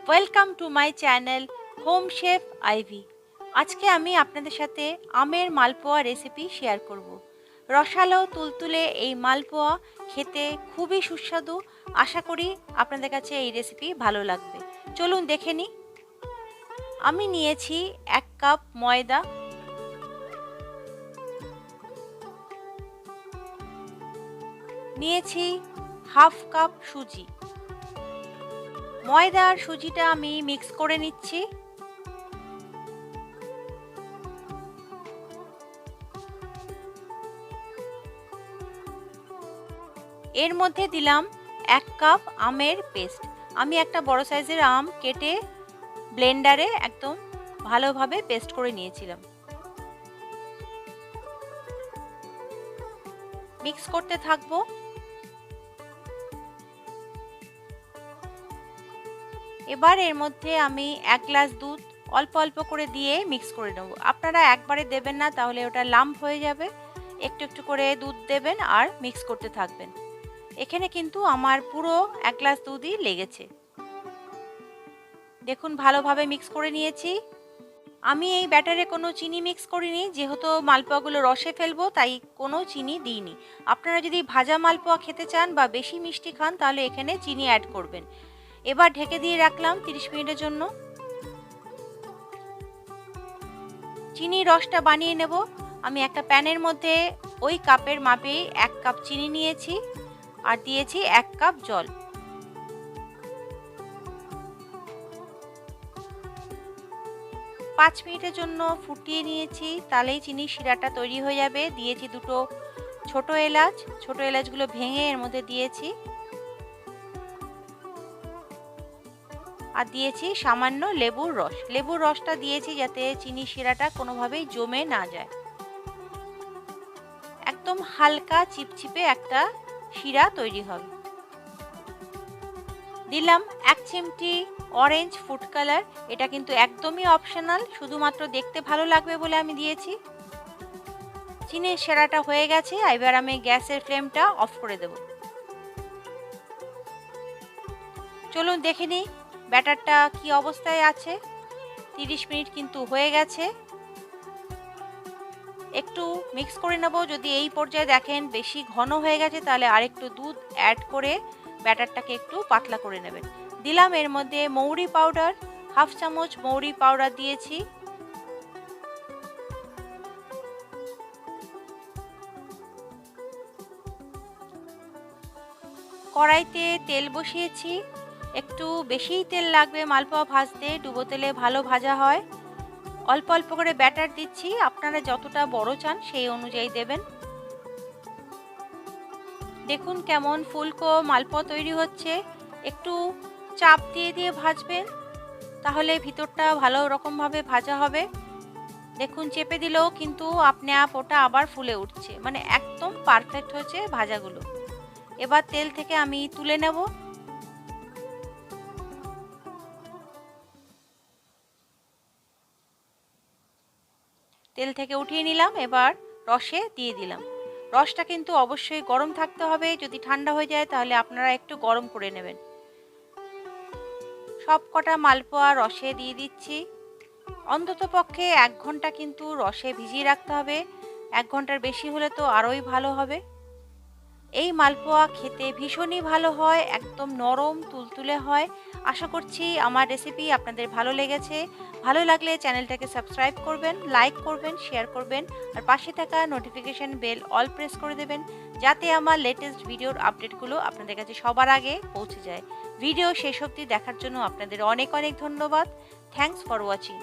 Welcome to my channel home chef Ivy. আজকে আমি আপনাদের সাথে আমের মালপোয়া রেসিপি শেয়ার করব। রসালো তুলতুলে এই মালপোয়া খেতে খুবই সুস্বাদু। আশা করি আপনাদের কাছে এই রেসিপি ভালো লাগবে। চলুন দেখে নিই। আমি নিয়েছি 1 কাপ ময়দা, নিয়েছি হাফ কাপ সুজি। ময়দা আর সুজিটা আমি মিক্স করে নিচ্ছি। এর মধ্যে দিলাম 1 কাপ আমের পেস্ট। আমি একটা বড় সাইজের আম কেটে ব্লেন্ডারে একদম ভালোভাবে পেস্ট করে নিয়েছিলাম। মিক্স করতে থাকবো। এবার এর মধ্যে আমি 1 গ্লাস দুধ অল্প অল্প করে দিয়ে মিক্স করে নেব। আপনারা একবারে দেবেন না, তাহলে ওটা লাম্প হয়ে যাবে। একটু একটু করে দুধ দেবেন আর মিক্স করতে থাকবেন। এখানে কিন্তু আমার পুরো 1 গ্লাস দুধই লেগেছে। দেখুন ভালোভাবে মিক্স করে নিয়েছি। আমি এই ব্যাটারে কোনো চিনি মিক্স করিনি, যেহেতু মালপোয়াগুলো রসে ফেলবো তাই কোনো চিনি দিইনি। আপনারা যদি ভাজা মালপোয়া খেতে চান বা বেশি মিষ্টি খান তাহলে এখানে চিনি অ্যাড করবেন। এবার ঢেকে দিয়ে রাখলাম 30 মিনিটের জন্য। চিনি রসটা বানিয়ে নেব। আমি একটা প্যানের মধ্যে ওই কাপের মাপে 1 কাপ চিনি নিয়েছি আর দিয়েছি 1 কাপ জল। পাঁচ মিনিটের জন্য ফুটিয়ে নিয়েছি, তাহলেই চিনির শিরাটা তৈরি হয়ে যাবে। দিয়েছি দুটো ছোট এলাচ, ছোট এলাচগুলো ভেঙে এর মধ্যে দিয়েছি। আর দিয়েছি সামান্য লেবুর রস। লেবুর রসটা দিয়েছি যাতে চিনির শিরাটা কোনোভাবেই জমে না যায়। একদম হালকা চিপচিপে একটা শিরা তৈরি হবে। দিলাম 1 চিমটি অরেঞ্জ ফুড কালার। এটা কিন্তু একদমই অপশনাল, শুধুমাত্র দেখতে ভালো লাগবে বলে আমি দিয়েছি। চিনির শিরাটা হয়ে গেছে, এবার আমি গ্যাসের ফ্লেমটা অফ করে দেব। চলুন দেখে নিই ব্যাটারটা কি অবস্থায় আছে। 30 মিনিট কিন্তু হয়ে গেছে। একটু মিক্স করে নেব। যদি এই পর্যায়ে দেখেন বেশি ঘন হয়ে গেছে তাহলে আরেকটু দুধ অ্যাড করে ব্যাটারটাকে একটু পাতলা করে নেবেন। দিলাম এর মধ্যে মৌরি পাউডার, হাফ চামচ মৌরি পাউডার দিয়েছি। কড়াইতে তেল বসিয়েছি। একটু বেশিই তেল লাগবে মালপোয়া ভাজতে, ডুবো তেলে ভালো ভাজা হয়। অল্প অল্প করে ব্যাটার দিচ্ছি, আপনারা যতটা বড় চান সেই অনুযায়ী দেবেন। দেখুন কেমন ফুলকো মালপোয়া তৈরি হচ্ছে। একটু চাপ দিয়ে দিয়ে ভাজবেন, তাহলে ভিতরটা ভালো রকমভাবে ভাজা হবে। দেখুন চেপে দিলেও কিন্তু আপনি ওটা আবার ফুলে উঠছে, মানে একদম পারফেক্ট হয়েছে ভাজাগুলো। এবার তেল থেকে আমি তুলে নেব। তেল থেকে উঠিয়ে নিলাম। এবার রসে দিয়ে দিলাম। রসটা কিন্তু অবশ্যই গরম থাকতে হবে, যদি ঠান্ডা হয়ে যায় তাহলে আপনারা একটু গরম করে নেবেন। সব কটা মালপোয়া রসে দিয়ে দিচ্ছি। অন্তত পক্ষে 1 ঘন্টা কিন্তু রসে ভিজিয়ে রাখতে হবে। 1 ঘন্টার বেশি হলে তো আরোই ভালো হবে। এই মালপোয়া খেতে ভীষণই ভালো হয়, একদম নরম তুলতুলে হয়। আশা করছি আমার রেসিপি আপনাদের ভালো লেগেছে। ভালো লাগলে চ্যানেলটাকে সাবস্ক্রাইব করবেন, লাইক করবেন, শেয়ার করবেন আর পাশে থাকা নোটিফিকেশন বেল অল প্রেস করে দেবেন, যাতে আমার লেটেস্ট ভিডিওর আপডেটগুলো আপনাদের কাছে সবার আগে পৌঁছে যায়। ভিডিও শেষ অবধি দেখার জন্য আপনাদের অনেক অনেক ধন্যবাদ। Thanks for watching.